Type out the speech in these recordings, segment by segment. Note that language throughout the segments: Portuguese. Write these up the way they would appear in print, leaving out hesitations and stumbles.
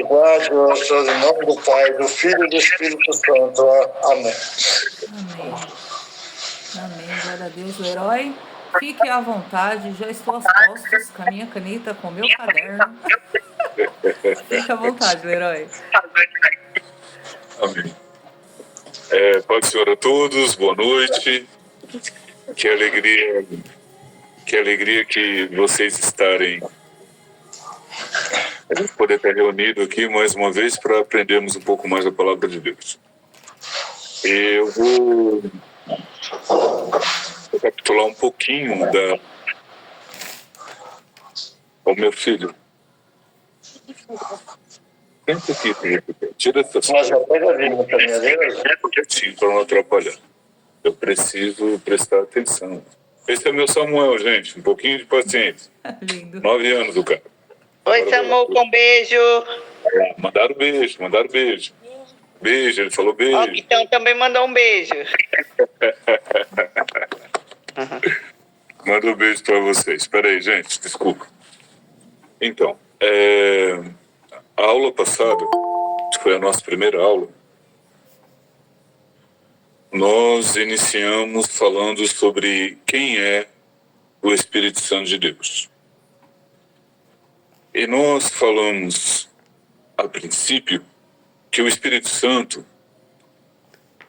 Guarde os seus em nome do Pai, do Filho e do Espírito Santo. Amém. Amém. Amém. Glória a Deus. O herói, fique à vontade. Já estou aos postos com a minha caneta, com o meu caderno. Fique à vontade, herói. Amém. Paz do Senhor a todos, boa noite. Que alegria que vocês estarem poder estar reunido aqui mais uma vez para aprendermos um pouco mais a palavra de Deus. Eu vou recapitular um pouquinho ao meu filho. Senta aqui, tira essa quietinho para não atrapalhar. Eu preciso prestar atenção. Esse é meu Samuel, gente. Um pouquinho de paciência. Lindo. 9 anos o cara. Oi, Samuel, com beijo. Mandaram beijo. Beijo, ele falou beijo. Ó, então também mandou um beijo. Manda um beijo para vocês. Espera aí, gente, desculpa. Então, a aula passada, que foi a nossa primeira aula, nós iniciamos falando sobre quem é o Espírito Santo de Deus. E nós falamos, a princípio, que o Espírito Santo,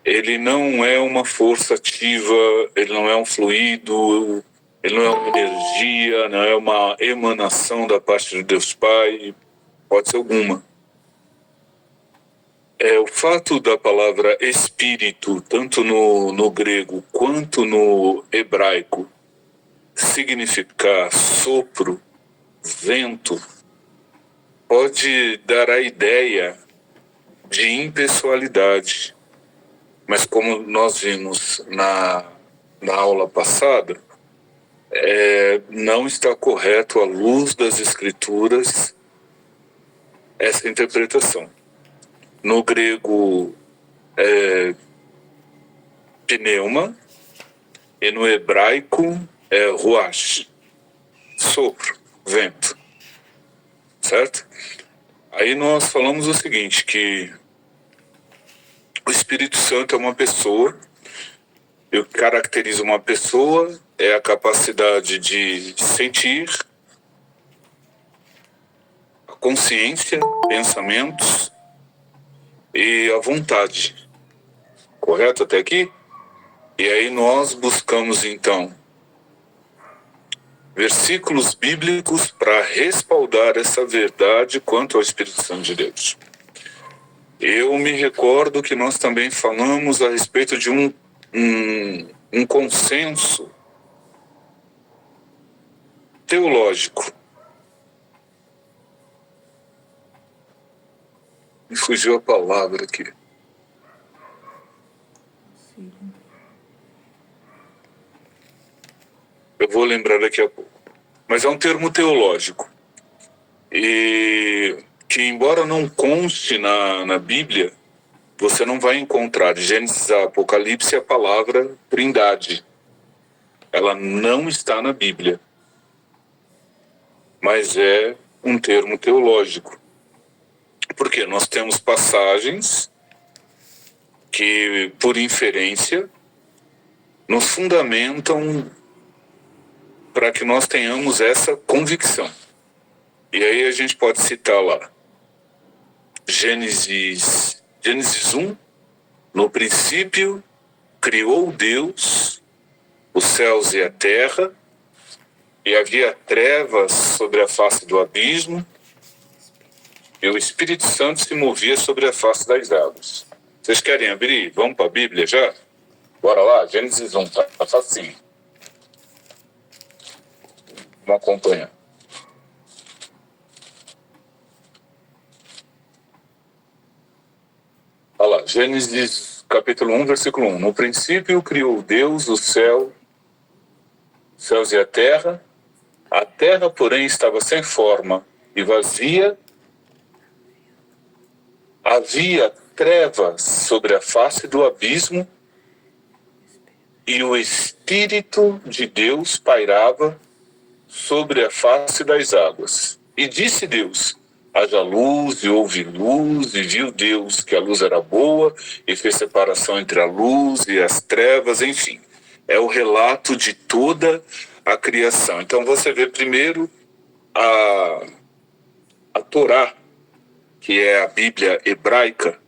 ele não é uma força ativa, ele não é um fluido, ele não é uma energia, não é uma emanação da parte de Deus Pai, pode ser alguma. O fato da palavra espírito, tanto no grego quanto no hebraico, significar sopro, vento, pode dar a ideia de impessoalidade. Mas como nós vimos na aula passada, não está correto à luz das Escrituras essa interpretação. No grego pneuma e no hebraico ruach, sopro, vento, certo? Aí nós falamos o seguinte, que o Espírito Santo é uma pessoa, e o que caracteriza uma pessoa é a capacidade de sentir, a consciência, pensamentos e a vontade. Correto até aqui? E aí nós buscamos então versículos bíblicos para respaldar essa verdade quanto ao Espírito Santo de Deus. Eu me recordo que nós também falamos a respeito de um consenso teológico. Me fugiu a palavra aqui. Eu vou lembrar daqui a pouco. Mas é um termo teológico. E que, embora não conste na Bíblia, você não vai encontrar de Gênesis a Apocalipse a palavra Trindade. Ela não está na Bíblia. Mas é um termo teológico. Porque nós temos passagens que, por inferência, nos fundamentam para que nós tenhamos essa convicção. E aí a gente pode citar lá Gênesis 1, no princípio criou Deus os céus e a terra, e havia trevas sobre a face do abismo, e o Espírito Santo se movia sobre a face das águas. Vocês querem abrir? Vamos para a Bíblia já? Bora lá, Gênesis 1, tá facinho. Vamos acompanhar. Olha lá, Gênesis capítulo 1, versículo 1. No princípio criou Deus os céus e a terra, porém, estava sem forma e vazia. Havia trevas sobre a face do abismo e o Espírito de Deus pairava sobre a face das águas. E disse Deus: haja luz e houve luz, e viu Deus que a luz era boa e fez separação entre a luz e as trevas, enfim. É o relato de toda a criação. Então você vê primeiro a Torá, que é a Bíblia hebraica,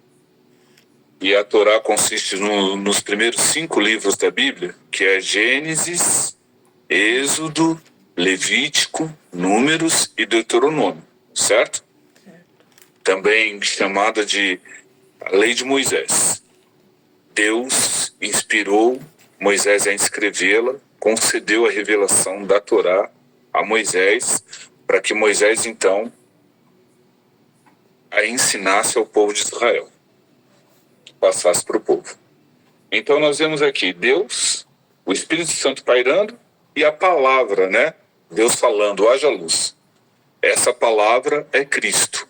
e a Torá consiste nos primeiros 5 livros da Bíblia, que é Gênesis, Êxodo, Levítico, Números e Deuteronômio, certo? Também chamada de a Lei de Moisés. Deus inspirou Moisés a escrevê-la, concedeu a revelação da Torá a Moisés, para que Moisés, então, a ensinasse ao povo de Israel, passasse para o povo. Então nós vemos aqui Deus, o Espírito Santo pairando e a palavra, né? Deus falando, haja luz. Essa palavra é Cristo.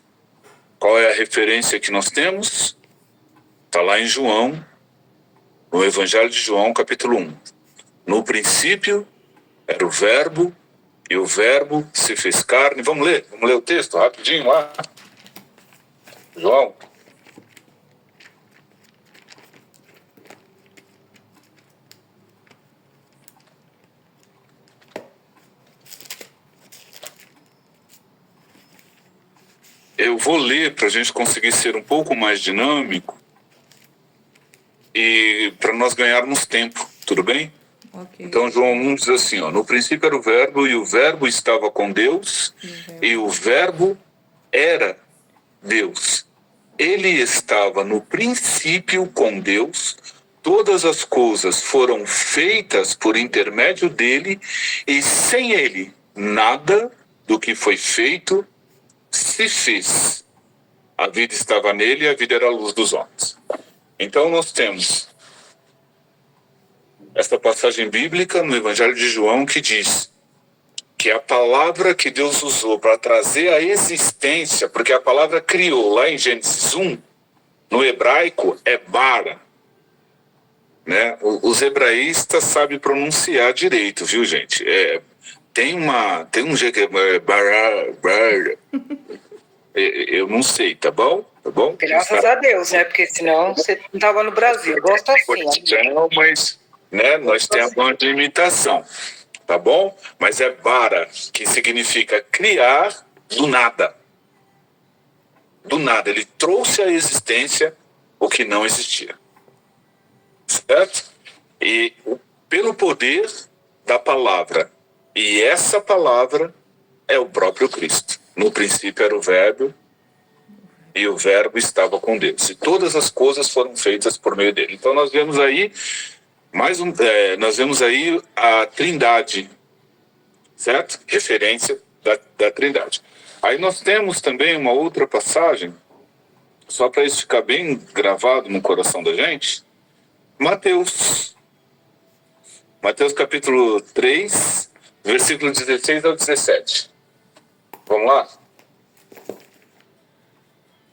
Qual é a referência que nós temos? Está lá em João, no Evangelho de João, capítulo 1. No princípio era o Verbo, e o Verbo se fez carne. Vamos ler o texto rapidinho lá. João. Eu vou ler para a gente conseguir ser um pouco mais dinâmico e para nós ganharmos tempo, tudo bem? Ok. Então João 1 diz assim, ó, no princípio era o Verbo e o Verbo estava com Deus e o Verbo era Deus. Ele estava no princípio com Deus, todas as coisas foram feitas por intermédio dele e sem ele nada do que foi feito se fez. A vida estava nele e a vida era a luz dos homens. Então nós temos esta passagem bíblica no Evangelho de João que diz que a palavra que Deus usou para trazer a existência, porque a palavra criou lá em Gênesis 1, no hebraico é bara. Né? Os hebraístas sabem pronunciar direito, viu, gente? Tem um jeito que é bara. Eu não sei, tá bom? Tá bom? Graças a Deus, né? Porque senão você não estava no Brasil. Gosto assim. Não, mas né, nós temos uma limitação, tá bom? Mas é bara, que significa criar do nada. Do nada. Ele trouxe à existência o que não existia. Certo? E pelo poder da palavra. E essa palavra é o próprio Cristo. No princípio era o Verbo, e o Verbo estava com Deus. E todas as coisas foram feitas por meio dele. Então nós vemos aí nós vemos aí a Trindade, certo? Referência da Trindade. Aí nós temos também uma outra passagem, só para isso ficar bem gravado no coração da gente, Mateus capítulo 3, versículo 16 ao 17. Vamos lá?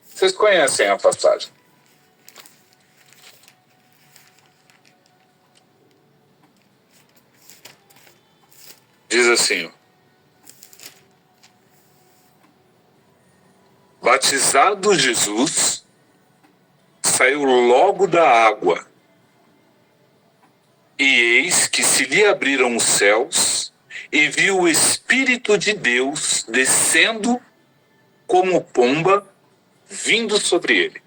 Vocês conhecem a passagem? Diz assim, ó, batizado Jesus, saiu logo da água, e eis que se lhe abriram os céus, e viu o Espírito de Deus descendo como pomba, vindo sobre ele.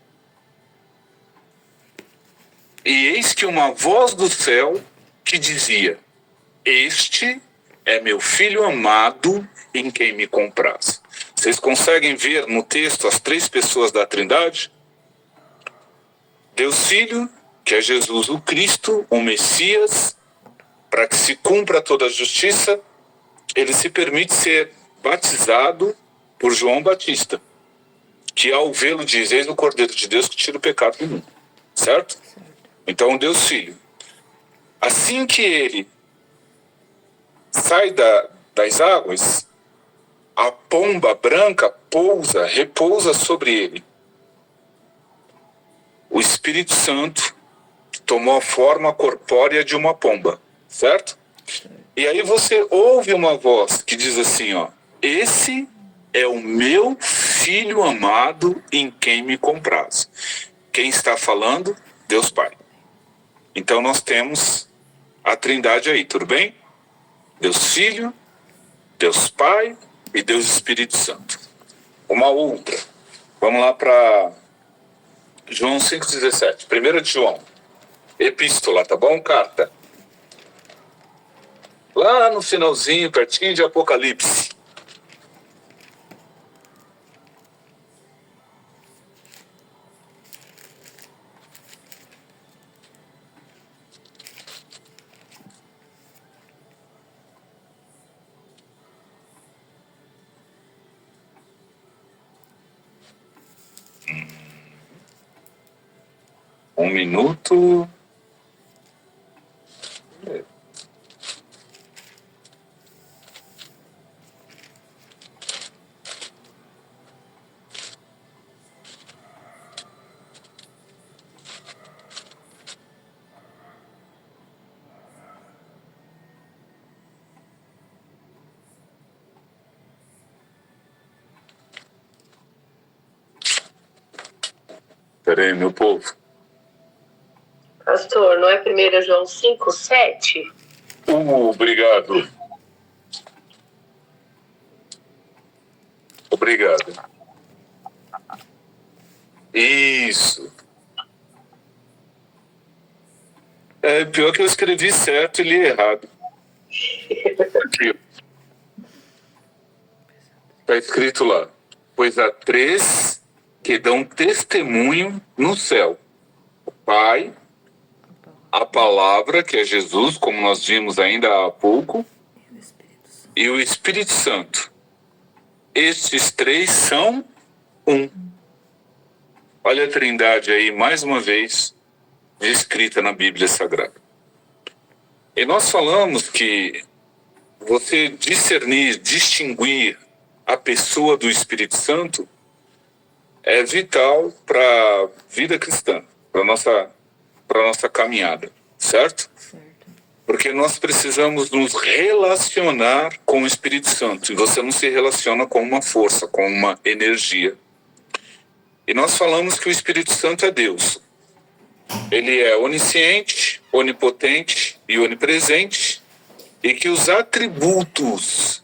E eis que uma voz do céu que dizia, este é meu filho amado, em quem me compraz. Vocês conseguem ver no texto as 3 pessoas da Trindade? Deus Filho, que é Jesus o Cristo, o Messias, para que se cumpra toda a justiça, ele se permite ser batizado por João Batista, que ao vê-lo diz, eis o Cordeiro de Deus que tira o pecado do mundo. Certo? Então Deus Filho. Assim que ele sai das águas, a pomba branca repousa sobre ele. O Espírito Santo tomou a forma corpórea de uma pomba, certo? E aí você ouve uma voz que diz assim, ó, esse é o meu filho Filho amado em quem me compraz. Quem está falando? Deus Pai. Então nós temos a Trindade aí, tudo bem? Deus Filho, Deus Pai e Deus Espírito Santo. Uma outra. Vamos lá para João 5,17. 1 de João. Epístola, tá bom? Carta. Lá no finalzinho, pertinho de Apocalipse. Um minuto. Peraí, meu povo. Pastor, não é 1 João 5:7? Obrigado. Obrigado. Isso. É pior que eu escrevi certo e li errado. Aqui. Está escrito lá. Pois há 3 que dão testemunho no céu. O Pai, a palavra, que é Jesus, como nós vimos ainda há pouco, e o Espírito Santo. Estes 3 são um. Olha a Trindade aí, mais uma vez, descrita na Bíblia Sagrada. E nós falamos que você discernir, distinguir a pessoa do Espírito Santo é vital para a vida cristã, para nossa caminhada, certo? Porque nós precisamos nos relacionar com o Espírito Santo. E você não se relaciona com uma força, com uma energia. E nós falamos que o Espírito Santo é Deus. Ele é onisciente, onipotente e onipresente. E que os atributos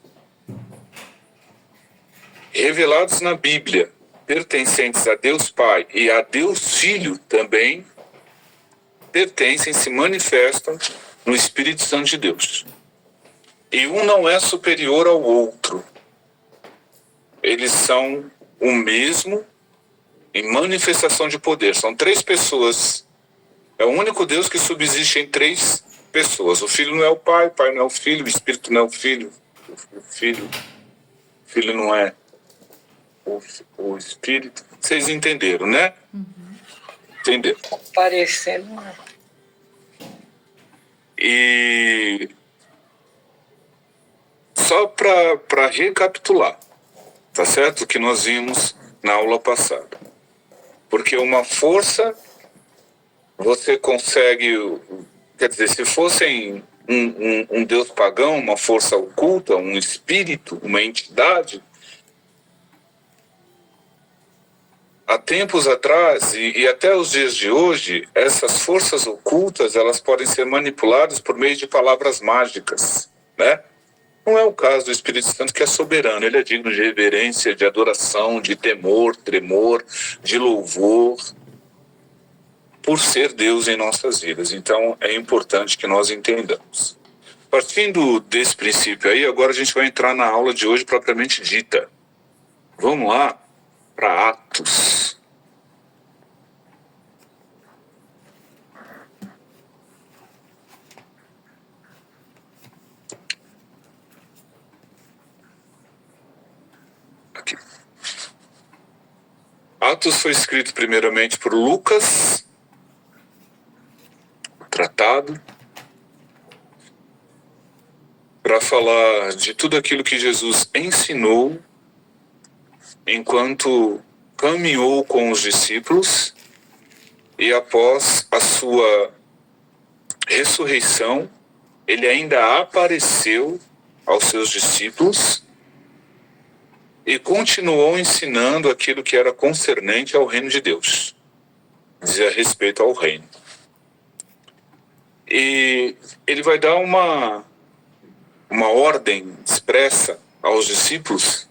revelados na Bíblia, pertencentes a Deus Pai e a Deus Filho também, pertencem, se manifestam no Espírito Santo de Deus. E um não é superior ao outro. Eles são o mesmo em manifestação de poder. São 3 pessoas. É o único Deus que subsiste em 3 pessoas. O Filho não é o Pai não é o Filho, o Espírito não é o Filho, o Filho não é o Espírito. Vocês entenderam, né? Entenderam. Parecendo. E só para recapitular, tá certo? O que nós vimos na aula passada. Porque uma força, você consegue, quer dizer, se fossem um Deus pagão, uma força oculta, um espírito, uma entidade, há tempos atrás e até os dias de hoje, essas forças ocultas, elas podem ser manipuladas por meio de palavras mágicas, né? Não é o caso do Espírito Santo, que é soberano. Ele é digno de reverência, de adoração, de temor, tremor, de louvor, por ser Deus em nossas vidas. Então, é importante que nós entendamos. Partindo desse princípio aí, agora a gente vai entrar na aula de hoje propriamente dita. Vamos lá para Atos. Aqui. Atos foi escrito primeiramente por Lucas, tratado, para falar de tudo aquilo que Jesus ensinou enquanto caminhou com os discípulos e após a sua ressurreição, ele ainda apareceu aos seus discípulos e continuou ensinando aquilo que era concernente ao reino de Deus. Dizia respeito ao reino. E ele vai dar uma ordem expressa aos discípulos,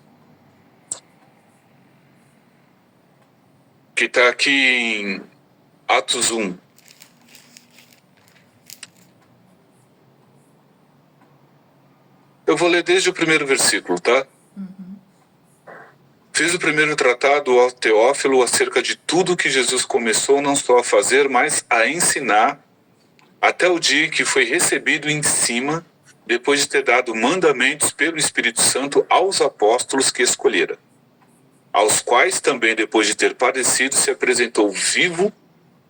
que está aqui em Atos 1. Eu vou ler desde o primeiro versículo, tá? Fiz o primeiro tratado ao Teófilo acerca de tudo que Jesus começou não só a fazer, mas a ensinar, até o dia que foi recebido em cima, depois de ter dado mandamentos pelo Espírito Santo aos apóstolos que escolhera, aos quais também, depois de ter padecido, se apresentou vivo,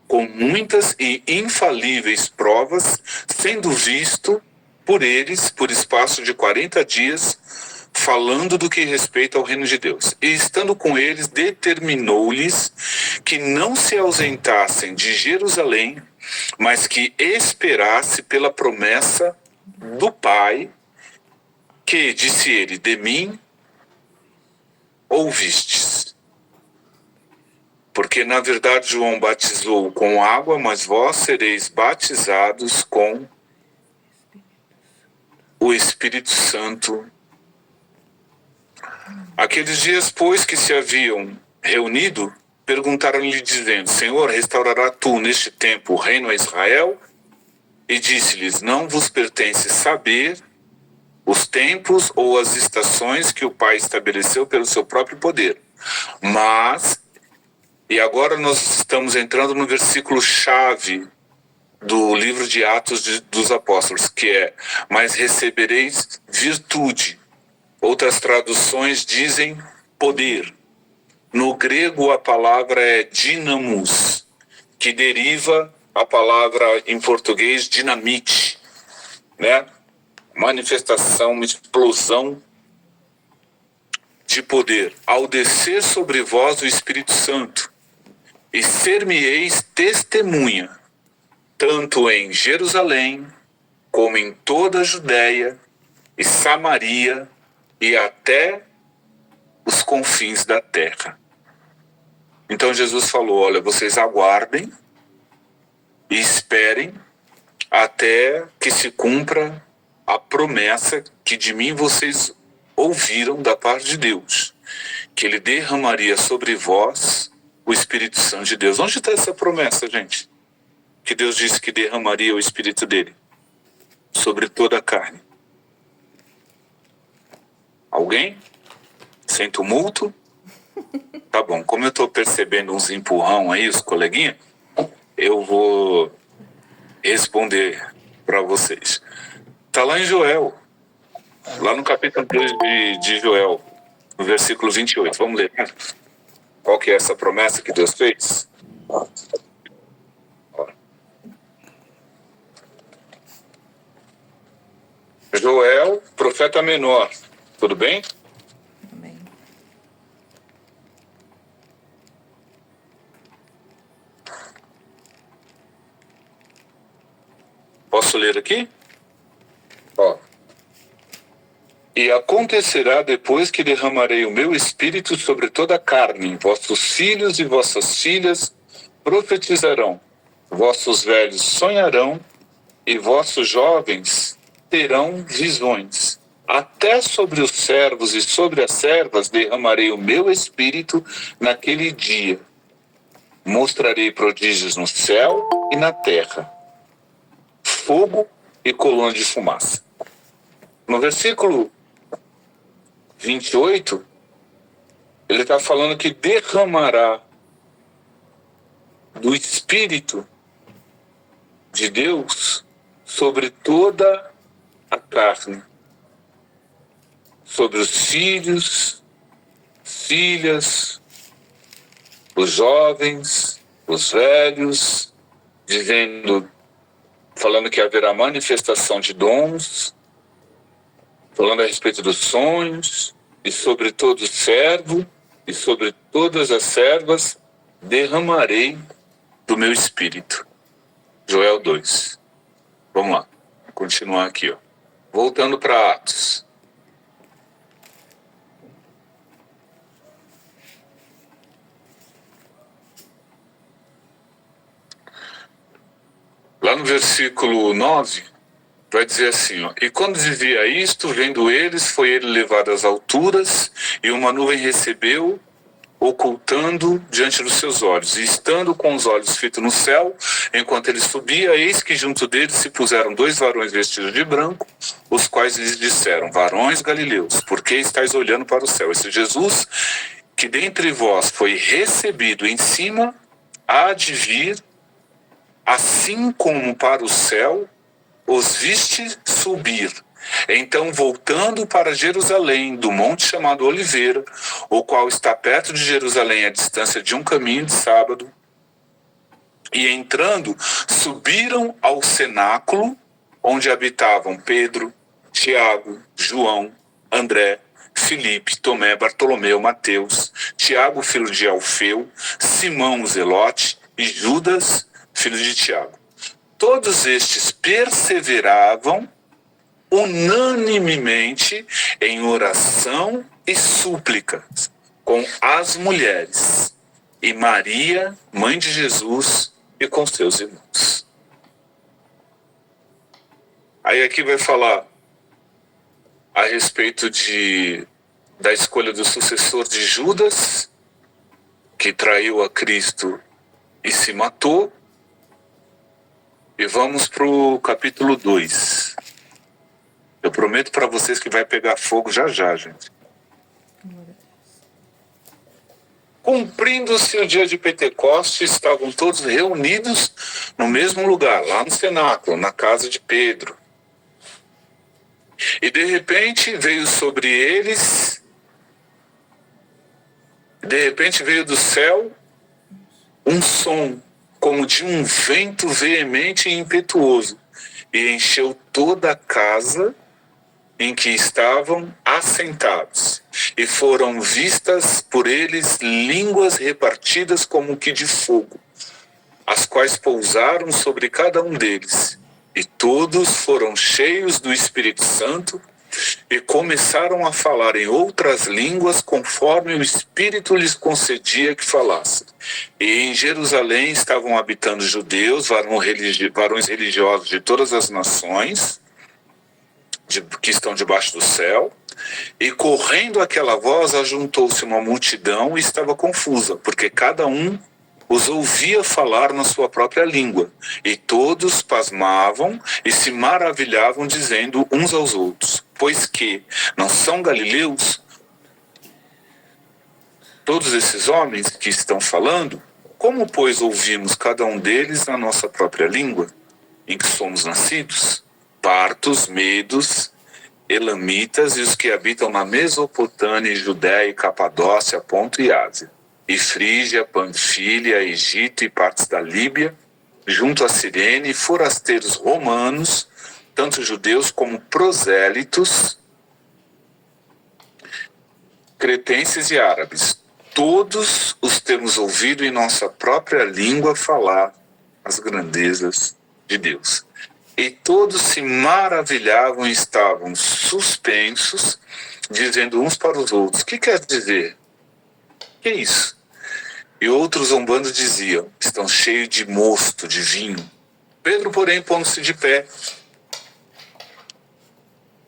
com muitas e infalíveis provas, sendo visto por eles por espaço de 40 dias, falando do que respeita ao reino de Deus. E estando com eles, determinou-lhes que não se ausentassem de Jerusalém, mas que esperasse pela promessa do Pai, que, disse ele, de mim ouvistes. Porque, na verdade, João batizou com água, mas vós sereis batizados com o Espírito Santo. Aqueles dias, pois, que se haviam reunido, perguntaram-lhe, dizendo: Senhor, restaurará tu neste tempo o reino a Israel? E disse-lhes: Não vos pertence saber os tempos ou as estações que o Pai estabeleceu pelo seu próprio poder. Mas, e agora nós estamos entrando no versículo chave do livro de Atos dos Apóstolos, que é: mas recebereis virtude. Outras traduções dizem poder. No grego a palavra é dinamos, que deriva a palavra em português dinamite, né? Manifestação, uma explosão de poder. Ao descer sobre vós o Espírito Santo, e ser-me-eis testemunha, tanto em Jerusalém, como em toda a Judéia e Samaria, e até os confins da terra. Então Jesus falou: olha, vocês aguardem e esperem até que se cumpra a promessa que de mim vocês ouviram da parte de Deus, que Ele derramaria sobre vós o Espírito Santo de Deus. Onde está essa promessa, gente? Que Deus disse que derramaria o Espírito dele sobre toda a carne. Alguém? Sem tumulto? Tá bom, como eu estou percebendo uns empurrão aí, os coleguinhas, eu vou responder para vocês. Tá lá em Joel, lá no capítulo 2 de Joel, no versículo 28. Vamos ler, né? Qual que é essa promessa que Deus fez? Joel, profeta menor. Tudo bem? Amém. Posso ler aqui? Ó. E acontecerá depois que derramarei o meu espírito sobre toda a carne, vossos filhos e vossas filhas profetizarão, vossos velhos sonharão e vossos jovens terão visões. Até sobre os servos e sobre as servas derramarei o meu espírito naquele dia. Mostrarei prodígios no céu e na terra, fogo e coluna de fumaça. No versículo 28, ele está falando que derramará do Espírito de Deus sobre toda a carne, sobre os filhos, filhas, os jovens, os velhos, falando que haverá manifestação de dons, falando a respeito dos sonhos, e sobre todo servo e sobre todas as servas derramarei do meu espírito. Joel 2. Vamos lá, vou continuar aqui, ó. Voltando para Atos. Lá no versículo 9, vai dizer assim, ó, e quando dizia isto, vendo eles, foi ele levado às alturas, e uma nuvem recebeu, ocultando diante dos seus olhos. E estando com os olhos fitos no céu, enquanto ele subia, eis que junto deles se puseram 2 varões vestidos de branco, os quais lhes disseram, varões galileus, por que estáis olhando para o céu? Esse Jesus, que dentre vós foi recebido em cima, há de vir, assim como para o céu, os viste subir. Então, voltando para Jerusalém, do monte chamado Oliveira, o qual está perto de Jerusalém, à distância de um caminho de sábado, e entrando, subiram ao cenáculo, onde habitavam Pedro, Tiago, João, André, Filipe, Tomé, Bartolomeu, Mateus, Tiago, filho de Alfeu, Simão, o Zelote, e Judas, filho de Tiago. Todos estes perseveravam unanimemente em oração e súplicas com as mulheres e Maria, mãe de Jesus, e com seus irmãos. Aí aqui vai falar a respeito da escolha do sucessor de Judas, que traiu a Cristo e se matou. E vamos para o capítulo 2. Eu prometo para vocês que vai pegar fogo já já, gente. Cumprindo-se o dia de Pentecostes, estavam todos reunidos no mesmo lugar, lá no cenáculo, na casa de Pedro. E de repente veio sobre eles, veio do céu um som, como de um vento veemente e impetuoso, e encheu toda a casa em que estavam assentados, e foram vistas por eles línguas repartidas como que de fogo, as quais pousaram sobre cada um deles, e todos foram cheios do Espírito Santo, e começaram a falar em outras línguas conforme o Espírito lhes concedia que falassem. E em Jerusalém estavam habitando judeus, varões religiosos de todas as nações, que estão debaixo do céu, e correndo aquela voz ajuntou-se uma multidão e estava confusa, porque cada um os ouvia falar na sua própria língua, e todos pasmavam e se maravilhavam, dizendo uns aos outros, pois que não são galileus todos esses homens que estão falando? Como, pois, ouvimos cada um deles na nossa própria língua, em que somos nascidos? Partos, medos, elamitas e os que habitam na Mesopotâmia, Judéia e Capadócia, Ponto e Ásia, e Frígia, Panfilha, Egito e partes da Líbia, junto a Cirene, e forasteiros romanos, tanto judeus como prosélitos, cretenses e árabes. Todos os temos ouvido em nossa própria língua falar as grandezas de Deus. E todos se maravilhavam e estavam suspensos, dizendo uns para os outros, o que quer dizer? Que é isso? E outros zombando diziam, estão cheios de mosto, de vinho. Pedro, porém, pondo-se de pé,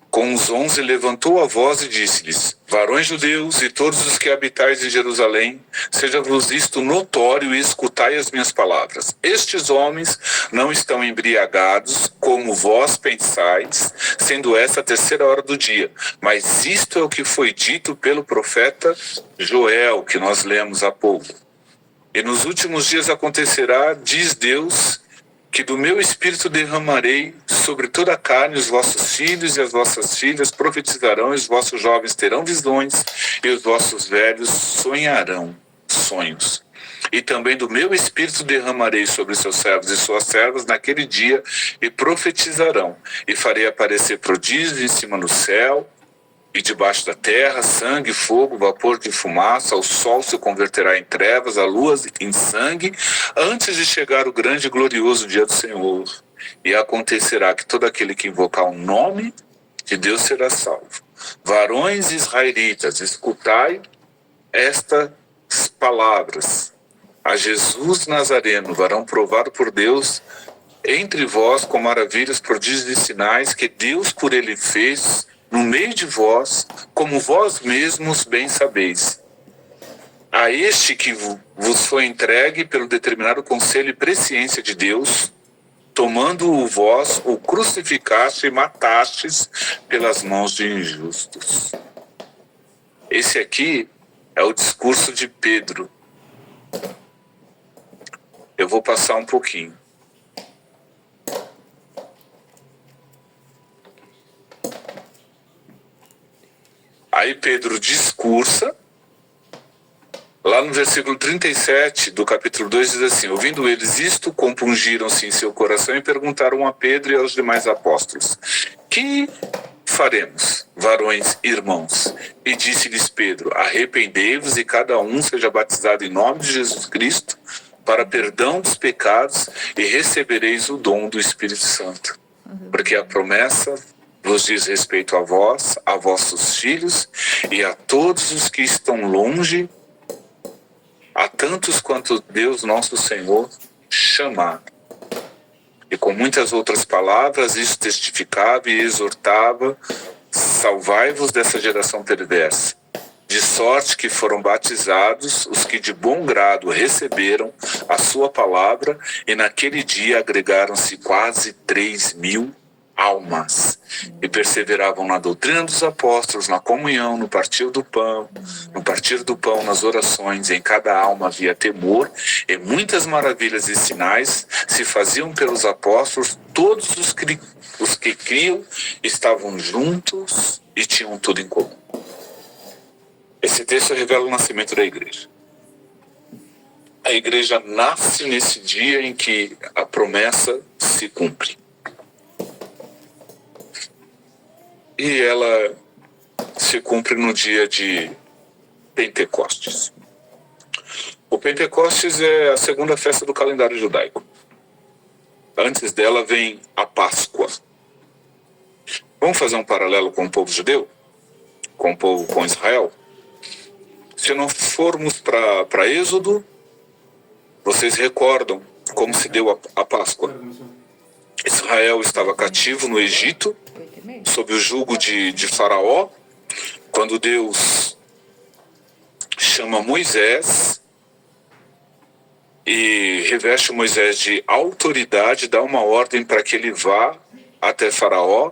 com os 11 levantou a voz e disse-lhes, varões judeus e todos os que habitais em Jerusalém, seja-vos isto notório e escutai as minhas palavras. Estes homens não estão embriagados, como vós pensais, sendo essa a 3ª hora do dia. Mas isto é o que foi dito pelo profeta Joel, que nós lemos há pouco. E nos últimos dias acontecerá, diz Deus, que do meu espírito derramarei sobre toda a carne, os vossos filhos e as vossas filhas profetizarão, e os vossos jovens terão visões, e os vossos velhos sonharão sonhos. E também do meu espírito derramarei sobre seus servos e suas servas naquele dia, e profetizarão, e farei aparecer prodígios em cima do céu, e debaixo da terra, sangue, fogo, vapor de fumaça, o sol se converterá em trevas, a lua em sangue, antes de chegar o grande e glorioso dia do Senhor. E acontecerá que todo aquele que invocar o nome de Deus será salvo. Varões israelitas, escutai estas palavras. A Jesus Nazareno, varão provado por Deus, entre vós com maravilhas, prodígios e sinais que Deus por ele fez no meio de vós, como vós mesmos bem sabeis. A este que vos foi entregue pelo determinado conselho e presciência de Deus, tomando-o vós, o crucificaste e matastes pelas mãos de injustos. Esse aqui é o discurso de Pedro. Eu vou passar um pouquinho. Aí Pedro discursa. Lá no versículo 37 do capítulo 2 diz assim: ouvindo eles isto, compungiram-se em seu coração e perguntaram a Pedro e aos demais apóstolos: que faremos, varões irmãos? E disse-lhes Pedro: arrependei-vos e cada um seja batizado em nome de Jesus Cristo para perdão dos pecados e recebereis o dom do Espírito Santo. Porque a promessa vos diz respeito a vós, a vossos filhos e a todos os que estão longe, a tantos quanto Deus nosso Senhor chamar. E com muitas outras palavras, isso testificava e exortava: salvai-vos dessa geração perversa. De sorte que foram batizados os que de bom grado receberam a sua palavra, e naquele dia agregaram-se quase 3.000 almas, e perseveravam na doutrina dos apóstolos, na comunhão, no partir do pão, nas orações. Em cada alma havia temor, e muitas maravilhas e sinais se faziam pelos apóstolos. Todos os que criam estavam juntos e tinham tudo em comum. Esse texto revela o nascimento da igreja. A igreja nasce nesse dia em que a promessa se cumpre. E ela se cumpre no dia de Pentecostes. O Pentecostes é a segunda festa do calendário judaico. Antes dela vem a Páscoa. Vamos fazer um paralelo com o povo judeu? Com Israel? Se não formos para Êxodo, vocês recordam como se deu a Páscoa. Israel estava cativo no Egito, sob o jugo de Faraó, quando Deus chama Moisés e reveste Moisés de autoridade, dá uma ordem para que ele vá até Faraó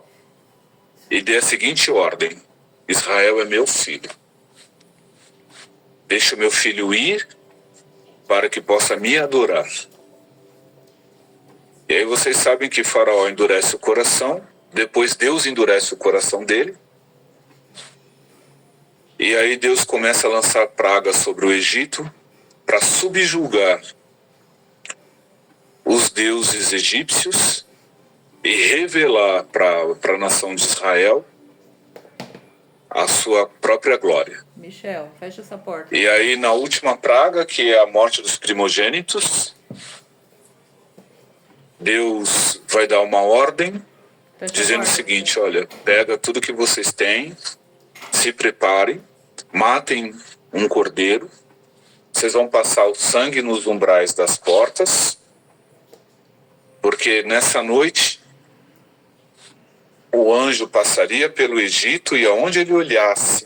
e dê a seguinte ordem: Israel é meu filho. Deixa o meu filho ir para que possa me adorar. E aí vocês sabem que Faraó endurece o coração, depois Deus endurece o coração dele, e aí Deus começa a lançar pragas sobre o Egito para subjugar os deuses egípcios e revelar para a nação de Israel a sua própria glória. Michel, fecha essa porta. E aí na última praga, que é a morte dos primogênitos, Deus vai dar uma ordem dizendo o seguinte: olha, pega tudo que vocês têm, se preparem, matem um cordeiro, vocês vão passar o sangue nos umbrais das portas, porque nessa noite o anjo passaria pelo Egito e aonde ele olhasse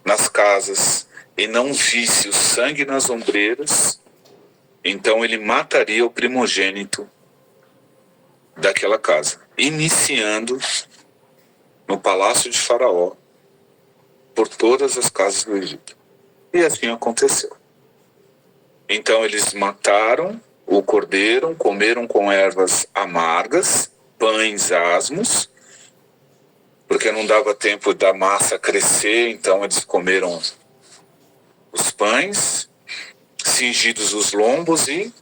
nas casas e não visse o sangue nas ombreiras, então ele mataria o primogênito daquela casa, iniciando no palácio de Faraó, por todas as casas do Egito. E assim aconteceu. Então eles mataram o cordeiro, comeram com ervas amargas, pães asmos, porque não dava tempo da massa crescer, então eles comeram os pães, cingidos os lombos, e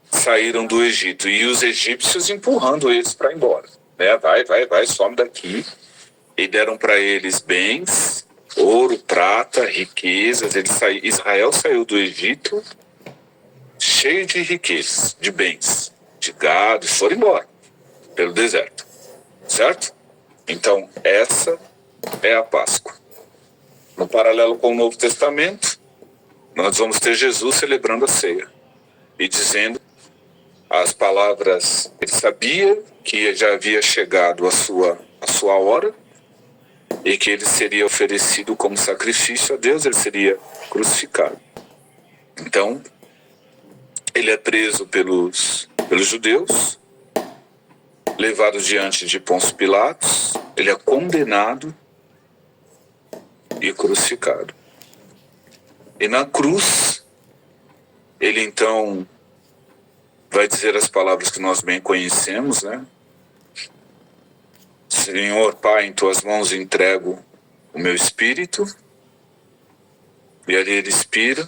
saíram do Egito. E os egípcios empurrando eles para ir embora. Né? Vai, some daqui. E deram para eles bens, ouro, prata, riquezas. Israel saiu do Egito cheio de riquezas, de bens, de gado, e foram embora pelo deserto. Certo? Então, essa é a Páscoa. No paralelo com o Novo Testamento, nós vamos ter Jesus celebrando a ceia e dizendo as palavras, ele sabia que já havia chegado a sua hora e que ele seria oferecido como sacrifício a Deus, ele seria crucificado. Então, ele é preso pelos judeus, levado diante de Pôncio Pilatos, ele é condenado e crucificado. E na cruz, ele então vai dizer as palavras que nós bem conhecemos, né? Senhor Pai, em tuas mãos entrego o meu espírito. E ali ele expira.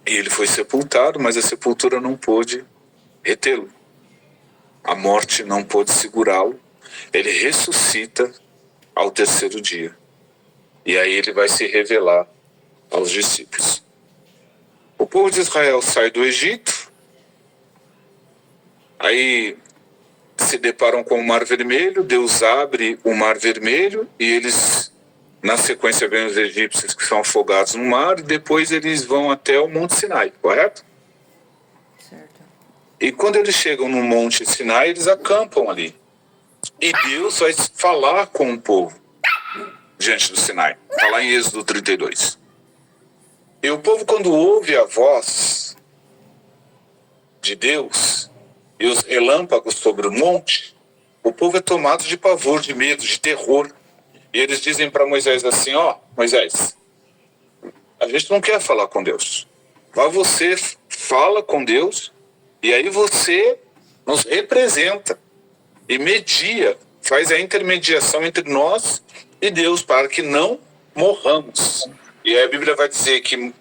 E ele foi sepultado, mas a sepultura não pôde retê-lo. A morte não pôde segurá-lo. Ele ressuscita ao terceiro dia. E aí ele vai se revelar aos discípulos. O povo de Israel sai do Egito. Aí se deparam com o Mar Vermelho. Deus abre o Mar Vermelho e eles, na sequência, vêm os egípcios que são afogados no mar. E depois eles vão até o Monte Sinai, correto? Certo. E quando eles chegam no Monte Sinai, eles acampam ali. E Deus vai falar com o povo diante do Sinai. Está lá em Êxodo 32. E o povo, quando ouve a voz de Deus e os relâmpagos sobre o monte, o povo é tomado de pavor, de medo, de terror. E eles dizem para Moisés assim: ó, Moisés, a gente não quer falar com Deus. Vá você, fala com Deus, e aí você nos representa e media, faz a intermediação entre nós e Deus, para que não morramos. E aí a Bíblia vai dizer que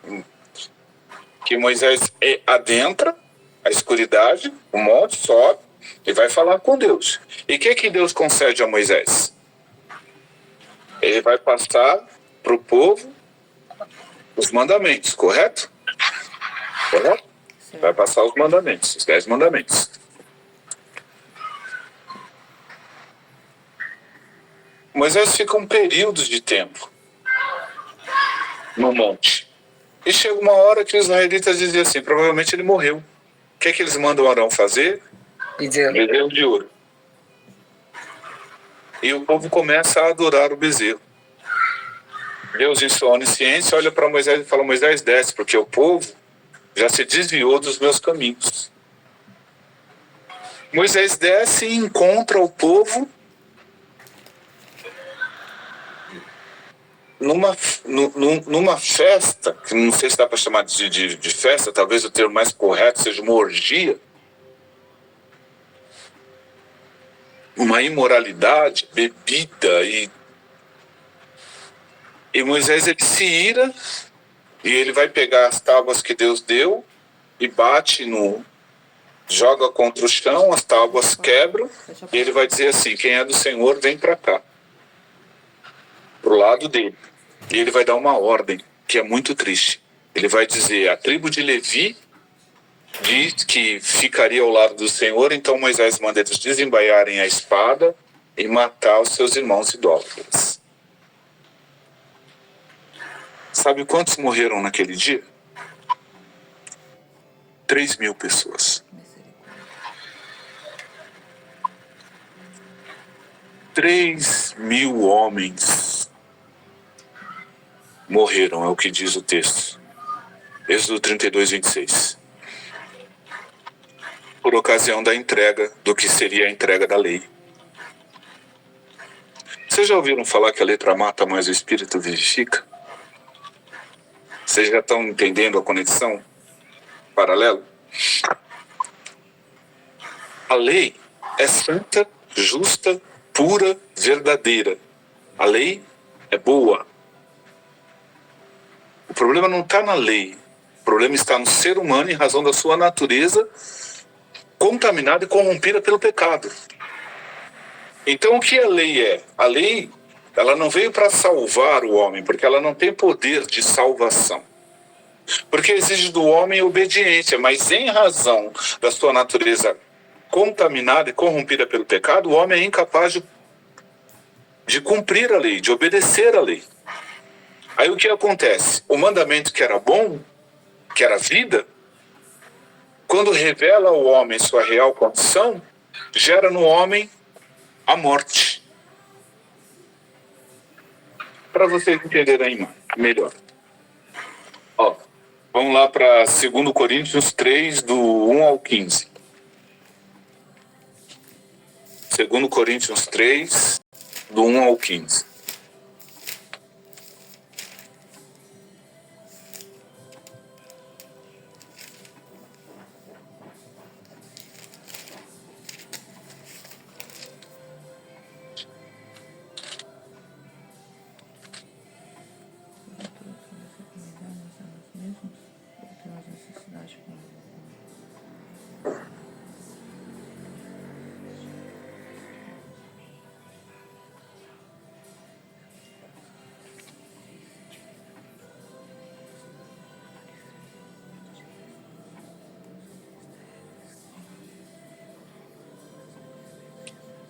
Moisés adentra a escuridade, o monte, sobe e vai falar com Deus. E o que Deus concede a Moisés? Ele vai passar para o povo os mandamentos, correto? Correto? Certo. Vai passar os mandamentos, os 10 mandamentos. Moisés fica um período de tempo no monte. E chega uma hora que os israelitas diziam assim: provavelmente ele morreu. O que eles mandam Arão fazer? Bezerro de ouro. E o povo começa a adorar o bezerro. Deus, em sua onisciência, olha para Moisés e fala: Moisés, desce, porque o povo já se desviou dos meus caminhos. Moisés desce e encontra o povo numa festa, que não sei se dá para chamar de festa, talvez o termo mais correto seja uma orgia, uma imoralidade, bebida, e Moisés ele se ira, e ele vai pegar as tábuas que Deus deu e bate joga contra o chão, as tábuas quebram, e ele vai dizer assim: quem é do Senhor vem para cá, pro lado dele. E ele vai dar uma ordem que é muito triste. Ele vai dizer: a tribo de Levi diz que ficaria ao lado do Senhor, então Moisés manda eles desembaiarem a espada e matar os seus irmãos idólatras. Sabe quantos morreram naquele dia? 3.000 pessoas. 3.000 homens morreram, é o que diz o texto. Êxodo 32, 26. Por ocasião da entrega do que seria a entrega da lei. Vocês já ouviram falar que a letra mata, mas o espírito vivifica? Vocês já estão entendendo a conexão paralela? A lei é santa, justa, pura, verdadeira. A lei é boa. O problema não está na lei. O problema está no ser humano em razão da sua natureza contaminada e corrompida pelo pecado. Então o que a lei é? A lei, ela não veio para salvar o homem, porque ela não tem poder de salvação. Porque exige do homem obediência, mas em razão da sua natureza contaminada e corrompida pelo pecado, o homem é incapaz de cumprir a lei, de obedecer a lei. Aí o que acontece? O mandamento que era bom, que era vida, quando revela ao homem sua real condição, gera no homem a morte. Para vocês entenderem melhor. Ó, vamos lá para 2 Coríntios 3, do 1 ao 15. 2 Coríntios 3, do 1 ao 15.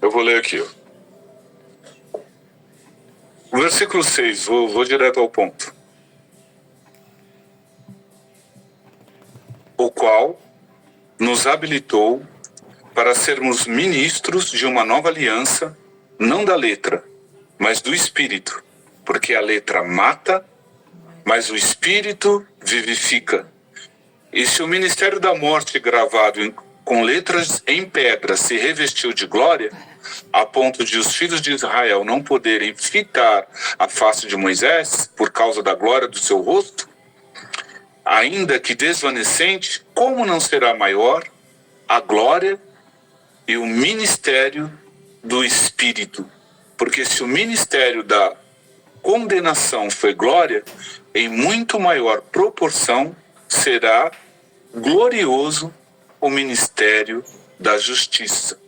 Eu vou ler aqui, ó. O versículo 6, vou direto ao ponto. O qual nos habilitou para sermos ministros de uma nova aliança, não da letra, mas do Espírito, porque a letra mata, mas o Espírito vivifica. E se o ministério da morte gravado com letras em pedra se revestiu de glória, a ponto de os filhos de Israel não poderem fitar a face de Moisés por causa da glória do seu rosto, ainda que desvanecente, como não será maior a glória e o ministério do Espírito? Porque se o ministério da condenação foi glória, em muito maior proporção será glorioso o ministério da justiça.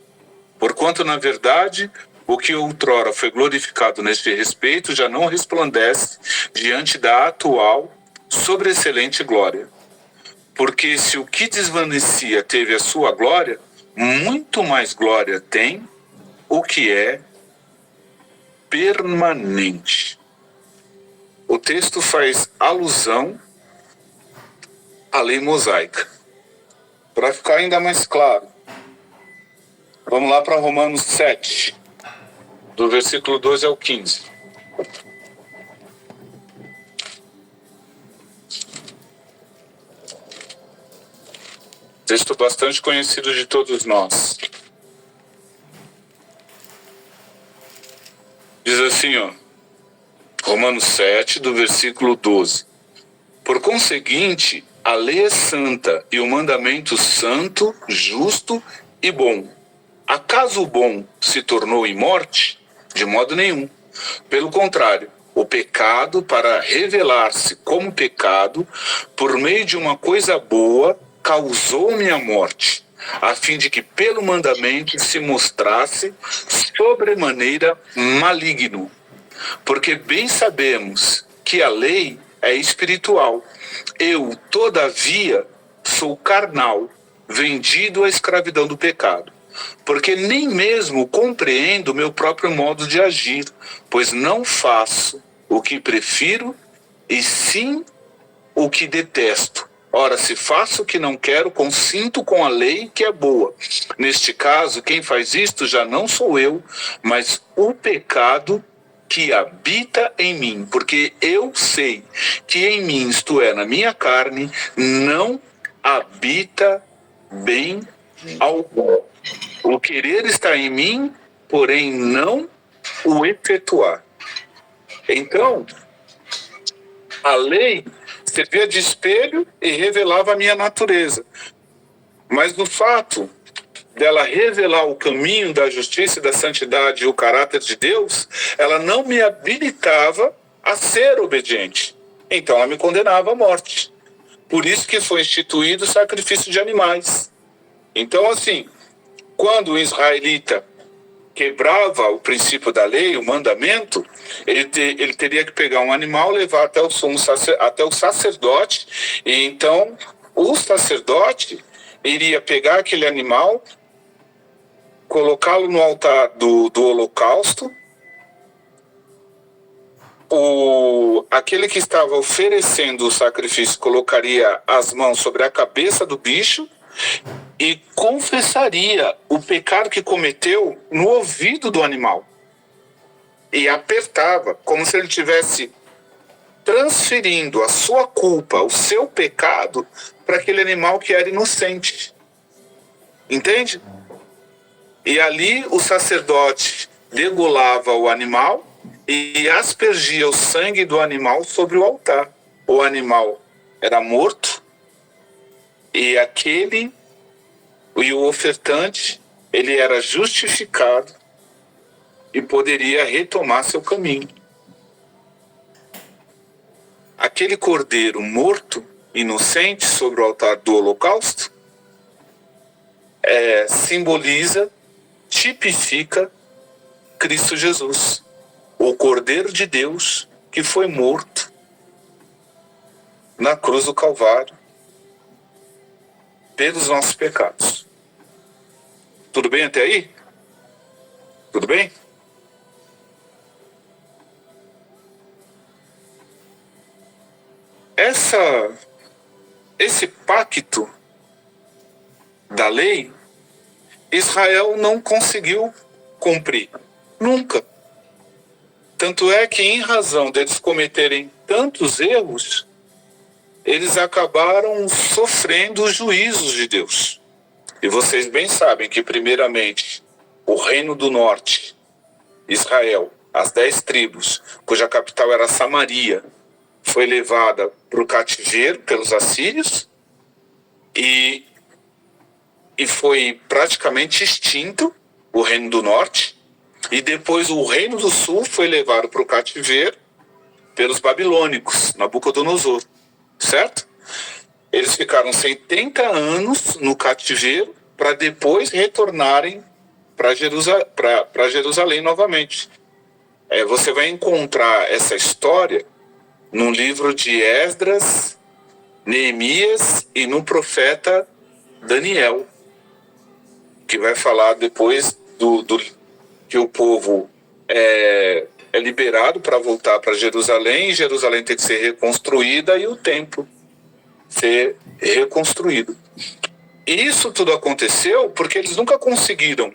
Porquanto, na verdade, o que outrora foi glorificado neste respeito já não resplandece diante da atual sobreexcelente glória. Porque se o que desvanecia teve a sua glória, muito mais glória tem o que é permanente. O texto faz alusão à lei mosaica. Para ficar ainda mais claro, vamos lá para Romanos 7, do versículo 12 ao 15. Texto bastante conhecido de todos nós. Diz assim, ó, Romanos 7, do versículo 12. Por conseguinte, a lei é santa e o mandamento santo, justo e bom. Acaso o bom se tornou em morte? De modo nenhum. Pelo contrário, o pecado, para revelar-se como pecado, por meio de uma coisa boa, causou-me a morte, a fim de que pelo mandamento se mostrasse sobremaneira maligno. Porque bem sabemos que a lei é espiritual. Eu, todavia, sou carnal, vendido à escravidão do pecado. Porque nem mesmo compreendo o meu próprio modo de agir, pois não faço o que prefiro, e sim o que detesto. Ora, se faço o que não quero, consinto com a lei que é boa. Neste caso, quem faz isto já não sou eu, mas o pecado que habita em mim. Porque eu sei que em mim, isto é, na minha carne, não habita bem algum. O querer está em mim, porém não o efetuar. Então, a lei servia de espelho e revelava a minha natureza. Mas no fato dela revelar o caminho da justiça e da santidade e o caráter de Deus, ela não me habilitava a ser obediente. Então ela me condenava à morte. Por isso que foi instituído o sacrifício de animais. Então, assim, quando o israelita quebrava o princípio da lei, o mandamento, ele teria que pegar um animal, levar até o sacerdote, e então o sacerdote iria pegar aquele animal, colocá-lo no altar do holocausto. Aquele que estava oferecendo o sacrifício colocaria as mãos sobre a cabeça do bicho, e confessaria o pecado que cometeu no ouvido do animal. E apertava, como se ele tivesse transferindo a sua culpa, o seu pecado, para aquele animal que era inocente. Entende? E ali o sacerdote degolava o animal e aspergia o sangue do animal sobre o altar. O animal era morto e o ofertante, ele era justificado e poderia retomar seu caminho. Aquele cordeiro morto, inocente, sobre o altar do holocausto, simboliza, tipifica Cristo Jesus, o Cordeiro de Deus que foi morto na cruz do Calvário pelos nossos pecados. Tudo bem até aí? Tudo bem? Esse pacto da lei, Israel não conseguiu cumprir. Nunca. Tanto é que, em razão deles cometerem tantos erros, eles acabaram sofrendo os juízos de Deus. E vocês bem sabem que, primeiramente, o Reino do Norte, Israel, as 10 tribos, cuja capital era Samaria, foi levada para o cativeiro pelos assírios e foi praticamente extinto o Reino do Norte. E depois o Reino do Sul foi levado para o cativeiro pelos babilônicos, Nabucodonosor, certo? Eles ficaram 70 anos no cativeiro para depois retornarem para Jerusalém novamente. Você vai encontrar essa história no livro de Esdras, Neemias e no profeta Daniel, que vai falar depois que o povo é liberado para voltar para Jerusalém, e Jerusalém tem que ser reconstruída e o templo ser reconstruído. E isso tudo aconteceu porque eles nunca conseguiram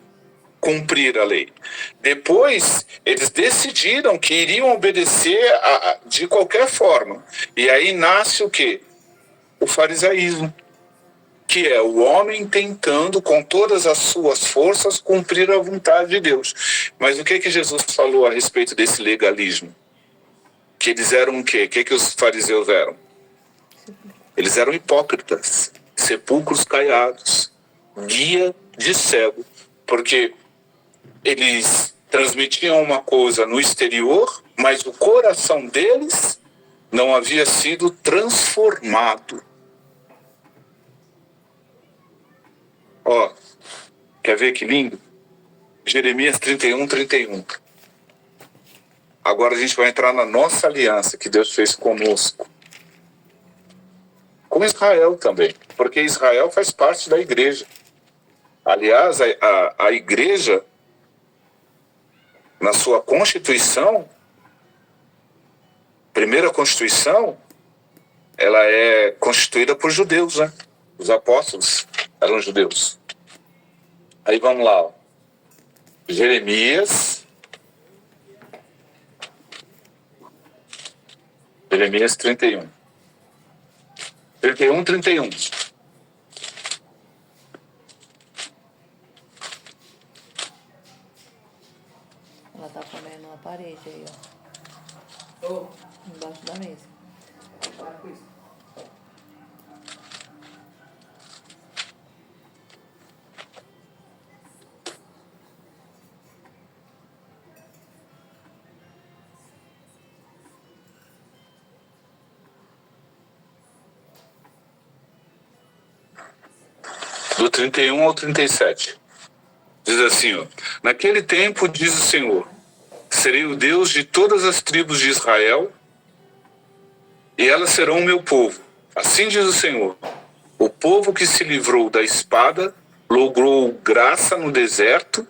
cumprir a lei. Depois, eles decidiram que iriam obedecer de qualquer forma. E aí nasce o quê? O farisaísmo, que é o homem tentando, com todas as suas forças, cumprir a vontade de Deus. Mas o que Jesus falou a respeito desse legalismo? Que eles eram o quê? O que os fariseus eram? Eles eram hipócritas, sepulcros caiados, guia de cego, porque eles transmitiam uma coisa no exterior, mas o coração deles não havia sido transformado. Ó, quer ver que lindo? Jeremias 31:31. Agora a gente vai entrar na nossa aliança que Deus fez conosco. Com Israel também, porque Israel faz parte da igreja. Aliás, a igreja, na sua Constituição, primeira Constituição, ela é constituída por judeus, né? Os apóstolos eram judeus. Aí vamos lá, ó. Jeremias 31. 31. Ela tá comendo uma parede aí, ó. Embaixo da mesa. Para com isso. Do 31 ao 37. Diz assim, ó. Naquele tempo, diz o Senhor, serei o Deus de todas as tribos de Israel, e elas serão o meu povo. Assim diz o Senhor, o povo que se livrou da espada, logrou graça no deserto.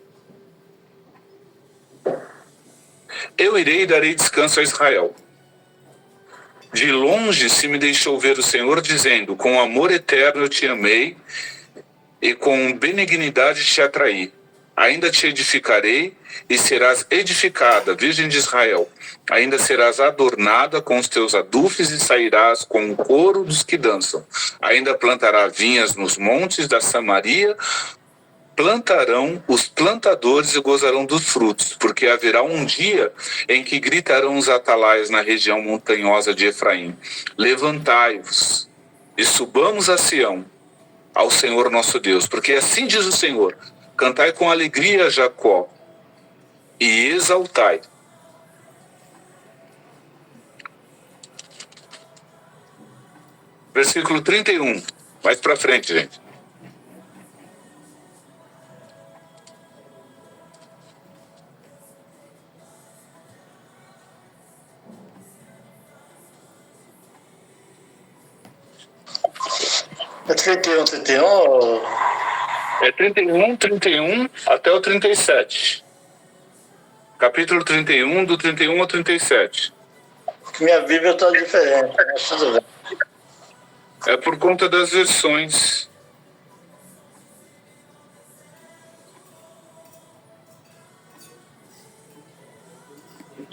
Eu irei e darei descanso a Israel. De longe se me deixou ver o Senhor, dizendo, com amor eterno eu te amei, e com benignidade te atraí. Ainda te edificarei, e serás edificada, Virgem de Israel. Ainda serás adornada com os teus adufes, e sairás com o coro dos que dançam. Ainda plantará vinhas nos montes da Samaria, plantarão os plantadores e gozarão dos frutos, porque haverá um dia em que gritarão os atalaias na região montanhosa de Efraim: levantai-vos e subamos a Sião, ao Senhor nosso Deus, porque assim diz o Senhor: cantai com alegria, Jacó, e exaltai. Versículo 31, mais para frente, gente. É 31, 31? É 31 até o 37. Capítulo 31, do 31 ao 37. Minha Bíblia está diferente, mas tudo bem. É por conta das versões.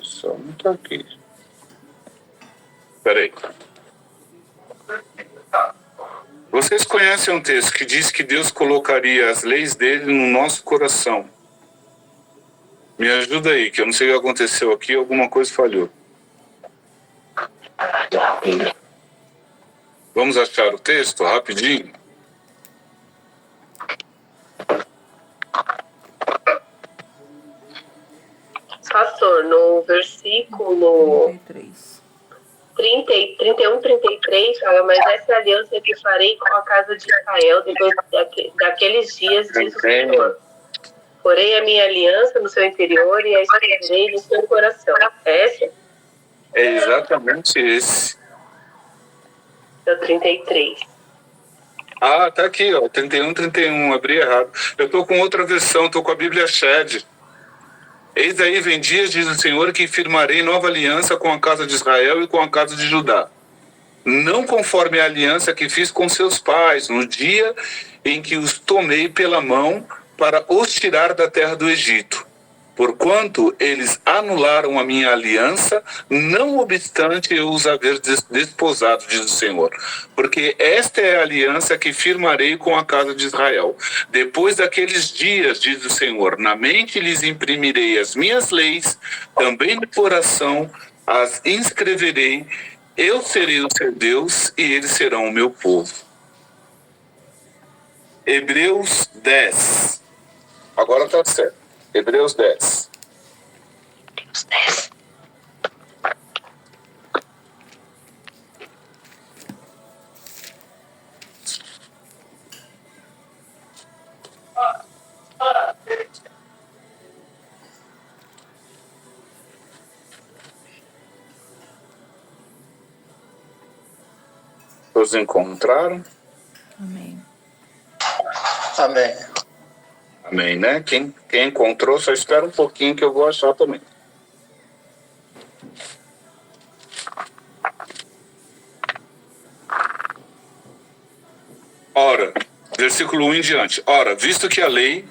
Só não tá aqui. Peraí. Vocês conhecem um texto que diz que Deus colocaria as leis dele no nosso coração. Me ajuda aí, que eu não sei o que aconteceu aqui, alguma coisa falhou. Vamos achar o texto rapidinho? Pastor, no versículo 33. 31, 33, fala, mas essa é a aliança que farei com a casa de Israel depois daqueles dias, diz o Senhor. Porei a minha aliança no seu interior e a escreverei no seu coração. É esse? É exatamente esse. É o 33. Ah, tá aqui, ó, 31, abri errado. Eu tô com outra versão, tô com a Bíblia Shed. Eis aí vem dias, diz o Senhor, que firmarei nova aliança com a casa de Israel e com a casa de Judá. Não conforme a aliança que fiz com seus pais, no dia em que os tomei pela mão para os tirar da terra do Egito. Porquanto eles anularam a minha aliança, não obstante eu os haver desposado, diz o Senhor. Porque esta é a aliança que firmarei com a casa de Israel. Depois daqueles dias, diz o Senhor, na mente lhes imprimirei as minhas leis, também no coração as inscreverei. Eu serei o seu Deus e eles serão o meu povo. Hebreus 10. Agora está certo. Hebreus 10. Todos encontraram? Amém. Amém. Amém, né? Quem encontrou, só espera um pouquinho que eu vou achar também. Ora, versículo 1 em diante. Ora, visto que a lei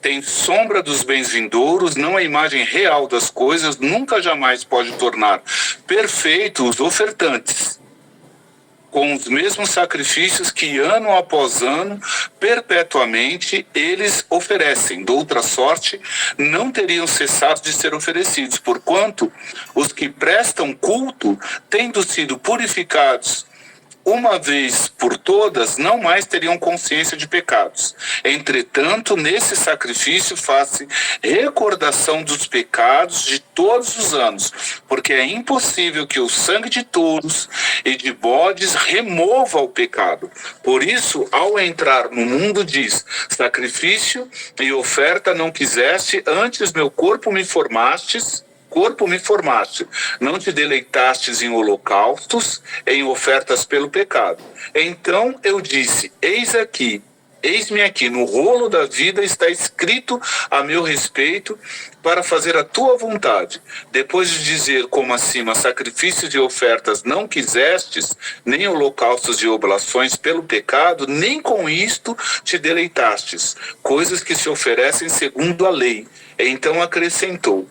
tem sombra dos bens vindouros, não a imagem real das coisas, nunca jamais pode tornar perfeitos os ofertantes, com os mesmos sacrifícios que ano após ano, perpetuamente, eles oferecem. De outra sorte, não teriam cessado de ser oferecidos, porquanto os que prestam culto, tendo sido purificados uma vez por todas, não mais teriam consciência de pecados. Entretanto, nesse sacrifício faz-se recordação dos pecados de todos os anos, porque é impossível que o sangue de touros e de bodes remova o pecado. Por isso, ao entrar no mundo, diz: sacrifício e oferta não quiseste, antes meu corpo me formaste, não te deleitastes em holocaustos, em ofertas pelo pecado. Então eu disse: eis aqui, Eis-me aqui, no rolo da vida está escrito a meu respeito para fazer a tua vontade. Depois de dizer, como acima, sacrifícios e ofertas não quisestes, nem holocaustos e oblações pelo pecado, nem com isto te deleitastes, coisas que se oferecem segundo a lei. Então acrescentou,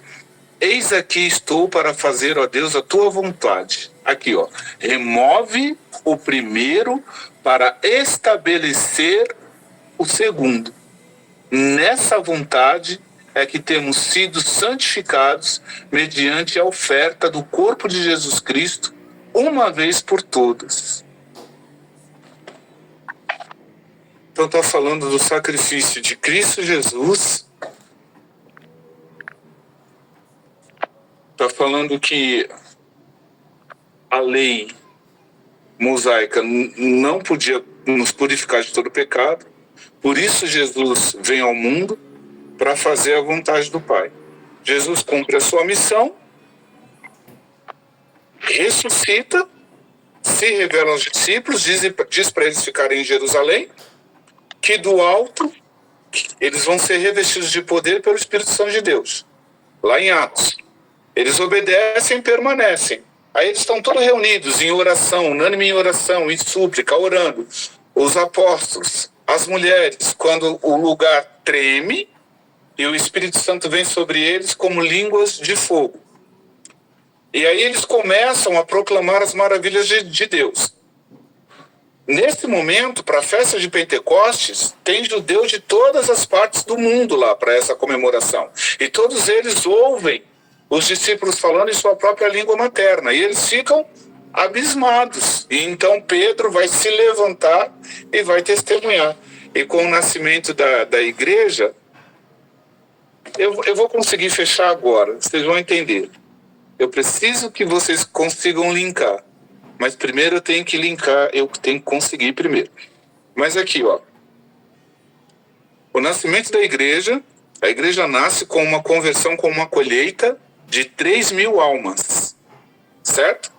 eis aqui estou para fazer, ó Deus, a tua vontade. Aqui, ó, remove o primeiro para estabelecer o segundo. Nessa vontade é que temos sido santificados mediante a oferta do corpo de Jesus Cristo, uma vez por todas. Então está falando do sacrifício de Cristo Jesus. Está falando que a lei mosaica não podia nos purificar de todo pecado. Por isso Jesus vem ao mundo para fazer a vontade do Pai. Jesus cumpre a sua missão, ressuscita, se revela aos discípulos, diz para eles ficarem em Jerusalém, que do alto eles vão ser revestidos de poder pelo Espírito Santo de Deus. Lá em Atos. Eles obedecem e permanecem. Aí eles estão todos reunidos em oração, unânime em oração, em súplica, orando. Os apóstolos, as mulheres, quando o lugar treme e o Espírito Santo vem sobre eles como línguas de fogo. E aí eles começam a proclamar as maravilhas de Deus. Nesse momento, para a festa de Pentecostes, tem judeus de todas as partes do mundo lá para essa comemoração. E todos eles ouvem os discípulos falando em sua própria língua materna. E eles ficam abismados. E então Pedro vai se levantar e vai testemunhar. E com o nascimento da igreja, eu vou conseguir fechar agora, vocês vão entender. Eu preciso que vocês consigam linkar. Mas primeiro eu tenho que linkar, eu tenho que conseguir primeiro. Mas aqui, ó. O nascimento da igreja, a igreja nasce com uma conversão, com uma colheita de 3.000 almas. Certo?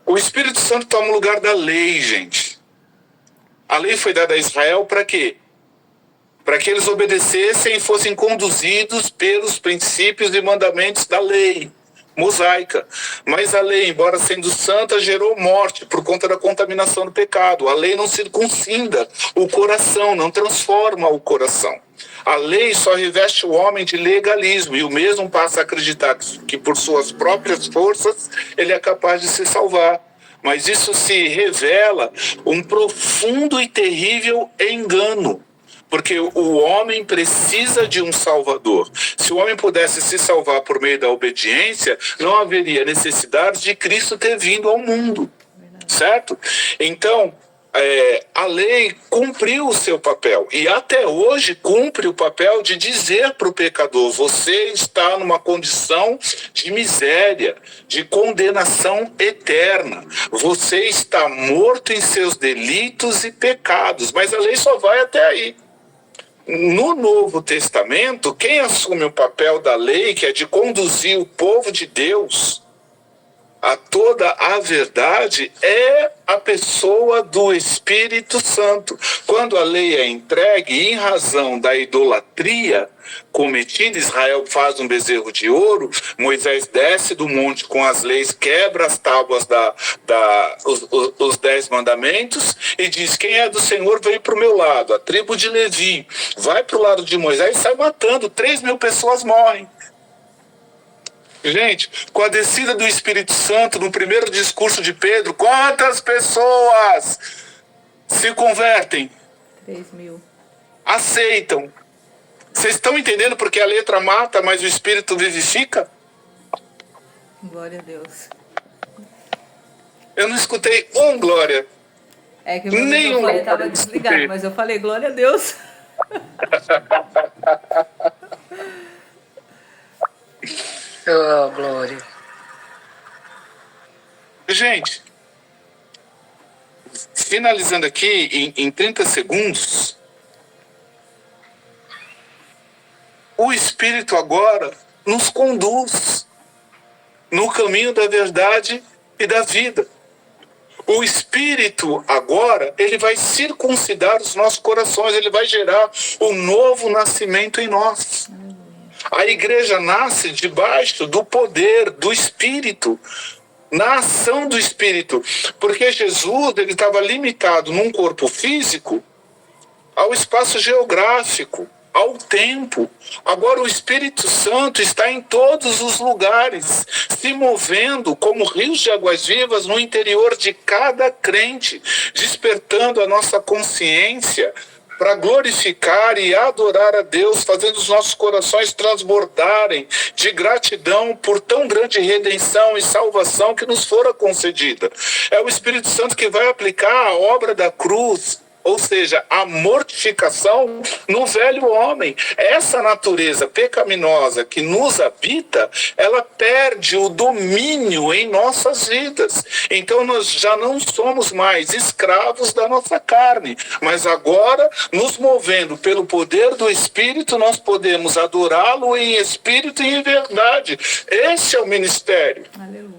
O Espírito Santo toma o lugar da lei, gente. A lei foi dada a Israel para quê? Para que eles obedecessem e fossem conduzidos pelos princípios e mandamentos da lei mosaica. Mas a lei, embora sendo santa, gerou morte por conta da contaminação do pecado. A lei não circuncida o coração, não transforma o coração. A lei só reveste o homem de legalismo e o mesmo passa a acreditar que por suas próprias forças ele é capaz de se salvar. Mas isso se revela um profundo e terrível engano. Porque o homem precisa de um salvador. Se o homem pudesse se salvar por meio da obediência, não haveria necessidade de Cristo ter vindo ao mundo. Certo? Então, a lei cumpriu o seu papel. E até hoje cumpre o papel de dizer para o pecador, você está numa condição de miséria, de condenação eterna. Você está morto em seus delitos e pecados. Mas a lei só vai até aí. No Novo Testamento, quem assume o papel da lei, que é de conduzir o povo de Deus a toda a verdade, é a pessoa do Espírito Santo. Quando a lei é entregue em razão da idolatria cometida, Israel faz um bezerro de ouro, Moisés desce do monte com as leis, quebra as tábuas os 10 mandamentos e diz, quem é do Senhor vem para o meu lado. A tribo de Levi vai para o lado de Moisés e sai matando, 3.000 pessoas morrem. Gente, com a descida do Espírito Santo, no primeiro discurso de Pedro, quantas pessoas se convertem? 3.000. Aceitam. Vocês estão entendendo porque a letra mata, mas o Espírito vivifica? Glória a Deus. Eu não escutei glória. É que o meu microfone estava desligado, mas eu falei glória a Deus. Oh, glória. Gente, finalizando aqui em 30 segundos, o Espírito agora nos conduz no caminho da verdade e da vida. O Espírito agora, ele vai circuncidar os nossos corações, ele vai gerar um novo nascimento em nós. A igreja nasce debaixo do poder do Espírito, na ação do Espírito, porque Jesus ele estava limitado num corpo físico ao espaço geográfico, ao tempo. Agora o Espírito Santo está em todos os lugares, se movendo como rios de águas vivas no interior de cada crente, despertando a nossa consciência para glorificar e adorar a Deus, fazendo os nossos corações transbordarem de gratidão por tão grande redenção e salvação que nos fora concedida. É o Espírito Santo que vai aplicar a obra da cruz, ou seja, a mortificação no velho homem. Essa natureza pecaminosa que nos habita, ela perde o domínio em nossas vidas. Então nós já não somos mais escravos da nossa carne, mas agora, nos movendo pelo poder do Espírito, nós podemos adorá-lo em espírito e em verdade. Esse é o ministério. Aleluia.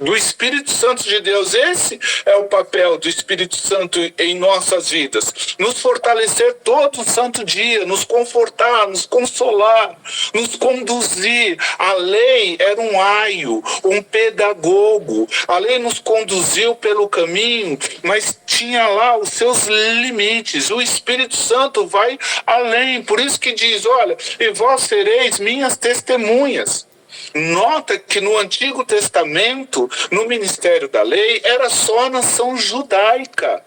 Do Espírito Santo de Deus. Esse é o papel do Espírito Santo em nossas vidas. Nos fortalecer todo santo dia, nos confortar, nos consolar, nos conduzir. A lei era um aio, um pedagogo. A lei nos conduziu pelo caminho, mas tinha lá os seus limites. O Espírito Santo vai além. Por isso que diz, olha, e vós sereis minhas testemunhas. Nota que no Antigo Testamento, no ministério da lei, era só a nação judaica.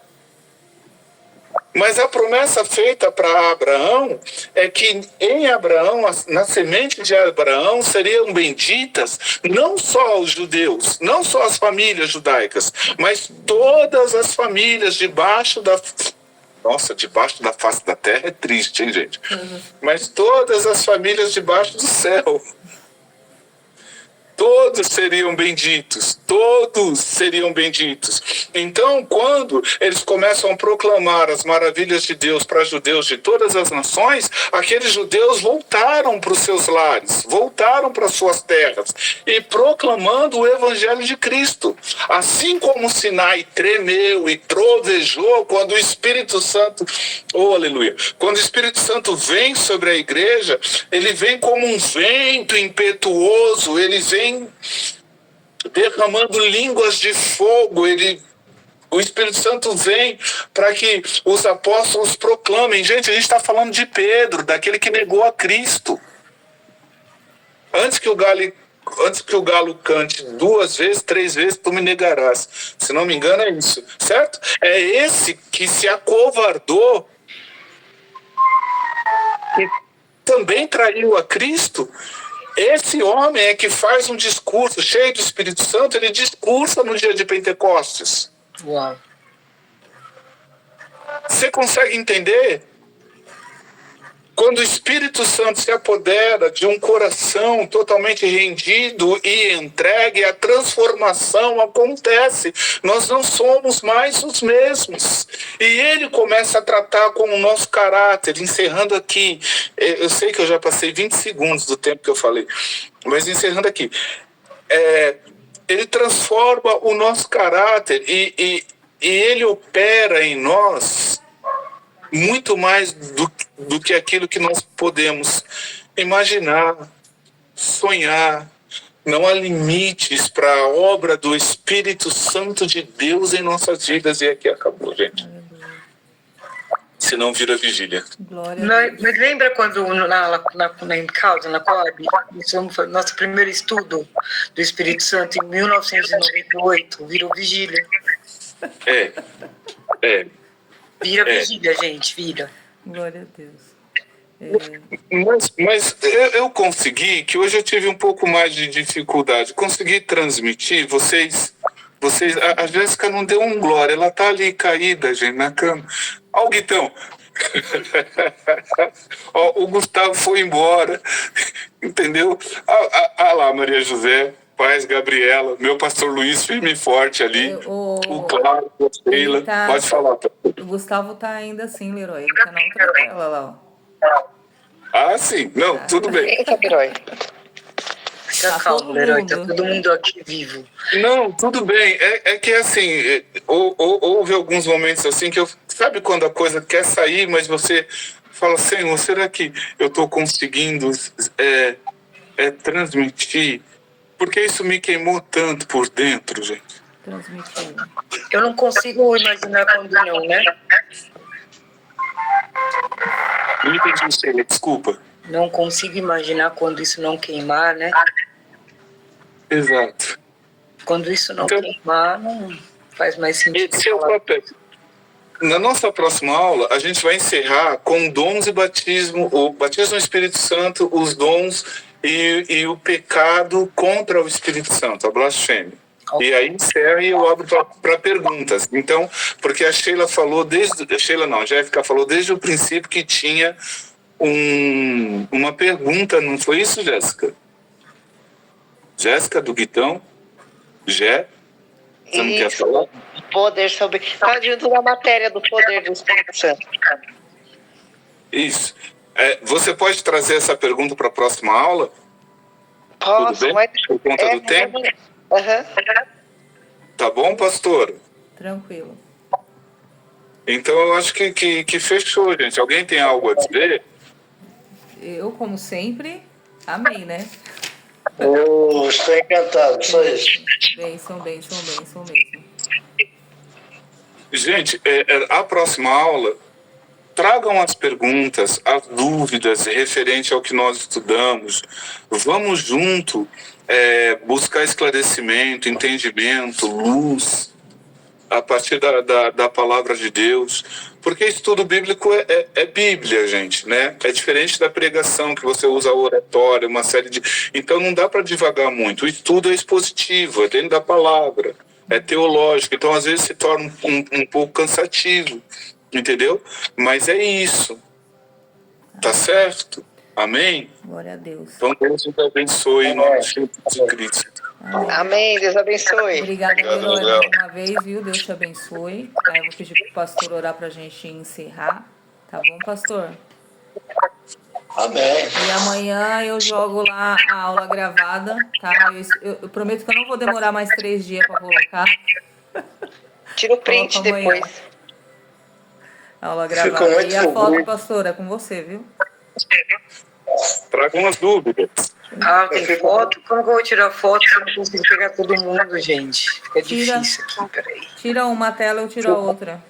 Mas a promessa feita para Abraão é que em Abraão, na semente de Abraão, seriam benditas não só os judeus, não só as famílias judaicas, mas todas as famílias debaixo da... Nossa, debaixo da face da terra é triste, hein, gente? Mas todas as famílias debaixo do céu. Todos seriam benditos, todos seriam benditos. Então, quando eles começam a proclamar as maravilhas de Deus para judeus de todas as nações, aqueles judeus voltaram para os seus lares, voltaram para suas terras, e proclamando o Evangelho de Cristo. Assim como o Sinai tremeu e trovejou quando o Espírito Santo, oh aleluia, quando o Espírito Santo vem sobre a igreja, ele vem como um vento impetuoso, ele vem derramando línguas de fogo. O Espírito Santo vem para que os apóstolos proclamem. Gente, a gente está falando de Pedro, daquele que negou a Cristo. Antes que o galo cante 2 vezes, 3 vezes, tu me negarás. Se não me engano, é isso, certo? É esse que se acovardou, que também traiu a Cristo. Esse homem é que faz um discurso cheio do Espírito Santo, ele discursa no dia de Pentecostes. Uau. Você consegue entender? Quando o Espírito Santo se apodera de um coração totalmente rendido e entregue, a transformação acontece. Nós não somos mais os mesmos. E ele começa a tratar com o nosso caráter, encerrando aqui. Eu sei que eu já passei 20 segundos do tempo que eu falei, mas encerrando aqui. Ele transforma o nosso caráter e ele opera em nós muito mais do que aquilo que nós podemos imaginar, sonhar. Não há limites para a obra do Espírito Santo de Deus em nossas vidas. E aqui acabou, gente. Se não vira vigília. Mas lembra quando em casa, na Coab, nosso primeiro estudo do Espírito Santo em 1998, virou vigília. Vira vigília, gente, vira. Glória a Deus. Mas eu consegui, que hoje eu tive um pouco mais de dificuldade, consegui transmitir, vocês a Jéssica não deu um glória, ela tá ali caída, gente, na cama. Ó o Guitão. Ó, o Gustavo foi embora, entendeu? Lá, Maria José, Paz, Gabriela, meu pastor Luiz, firme e forte ali. O Claro, a Sheila. Pode falar. O Gustavo tá ainda assim, Leroy. Ele tá na outra tela lá, ó. Ah, sim. Não, tudo bem. Eita, Leroy. Fica Tá calmo, todo Leroy. Tá mundo. todo mundo aqui vivo. Não, tudo bem. É que assim, houve alguns momentos assim que eu. Sabe quando a coisa quer sair, mas você fala, Senhor, será que eu estou conseguindo transmitir? Porque isso me queimou tanto por dentro, gente. Transmitiu. Eu não consigo imaginar quando não, né? Não entendi isso aí, desculpa. Não consigo imaginar quando isso não queimar, né? Exato. Quando isso não Então, queimar, não faz mais sentido. esse é o falar. papel. Na nossa próxima aula, a gente vai encerrar com dons e batismo, o batismo no Espírito Santo, os dons e o pecado contra o Espírito Santo, a blasfêmia. E aí encerra e eu abro para perguntas. Então, porque a Sheila falou a Jéssica falou desde o princípio que tinha uma pergunta, não foi isso, Jéssica? Jéssica do Guitão? Você não quer falar? Poder sobre. Tá junto da matéria do poder do Espírito Santo. Isso. Você pode trazer essa pergunta para a próxima aula? Posso, Tudo bem? mas. Por conta do tempo? Aham. Tá bom, pastor? Tranquilo. Então eu acho que fechou, gente. Alguém tem algo a dizer? Eu, como sempre, amei, né? Eu estou encantado, só isso. Benção mesmo. Gente, a próxima aula, tragam as perguntas, as dúvidas referente ao que nós estudamos. Vamos junto buscar esclarecimento, entendimento, luz, a partir da palavra de Deus. Porque estudo bíblico é Bíblia, gente, né? É diferente da pregação, que você usa oratória, uma série de... Então não dá para divagar muito. O estudo é expositivo, é dentro da palavra, é teológico. Então às vezes se torna um pouco cansativo, entendeu? Mas é isso. Tá certo? Amém? Glória a Deus. Então Deus nos abençoe em nome de Jesus Cristo. Amém. Amém. Deus abençoe. Obrigada, Obrigado, Leroy, Léo. mais uma vez, viu? Deus te abençoe. Aí eu vou pedir pro pastor orar pra gente encerrar. Tá bom, pastor? Amém. E amanhã eu jogo lá a aula gravada, tá? Eu prometo que eu não vou demorar mais 3 dias pra colocar. Tira o print Coloco amanhã. depois. A aula Ficou gravada. muito E a foto, bonito. pastor, é com você, viu? Traga umas dúvidas. Ah, tem foto? Como que eu vou tirar foto se eu não consigo pegar todo mundo, gente? Fica Tira. difícil aqui, peraí. Tira uma tela, eu tiro a outra.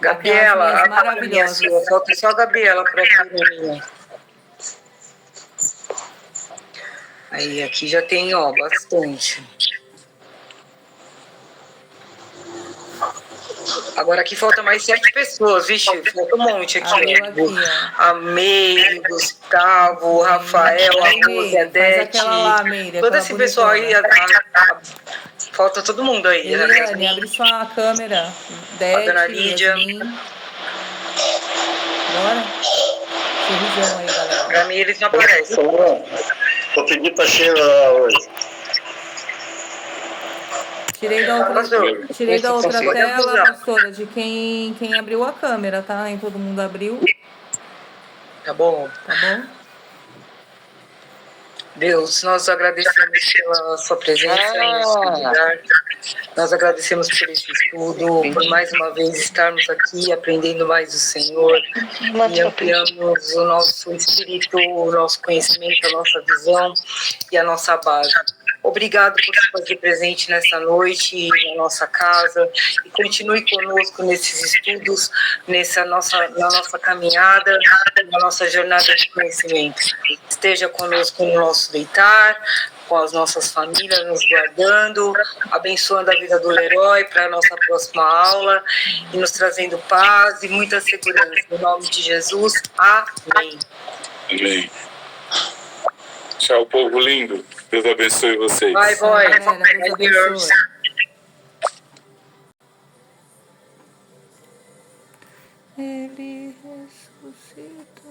Gabriela, Aquelas minhas a minha maravilhosas. sua, falta só a Gabriela para aqui na minha. Aí, aqui já tem, ó, bastante. Agora aqui falta mais 7 pessoas, vixe, falta um monte aqui. Abriu aqui, ó. A Meire, Gustavo, o Rafael, a Rose, a Meire, faz Dete. aquela lá, Meire, Todo aquela esse pessoal aí, falta todo mundo aí. A Eliane, Yasmin, abre sua câmera. Dete, dona Lídia. Yasmin. Bora? Sorrisão aí, galera. Pra mim eles não aparecem. Vou pedir para Sheila hoje. Tirei da outra Pode tela, abusar. pastora, de quem abriu a câmera, tá? Nem todo mundo abriu, Tá bom. tá bom? Deus, nós agradecemos pela sua presença em nosso lugar. Nós agradecemos por esse estudo, por mais uma vez estarmos aqui aprendendo mais do Senhor e ampliamos o nosso espírito, o nosso conhecimento, a nossa visão e a nossa base. Obrigado por se fazer presente nessa noite na nossa casa e continue conosco nesses estudos, na nossa caminhada, na nossa jornada de conhecimento. Esteja conosco no nosso deitar, com as nossas famílias nos guardando, abençoando a vida do Leroy para a nossa próxima aula e nos trazendo paz e muita segurança. Em nome de Jesus, amém. Amém. Tchau, povo lindo. Deus abençoe vocês. Bye, boy. Galera, Deus abençoe. Ele ressuscita.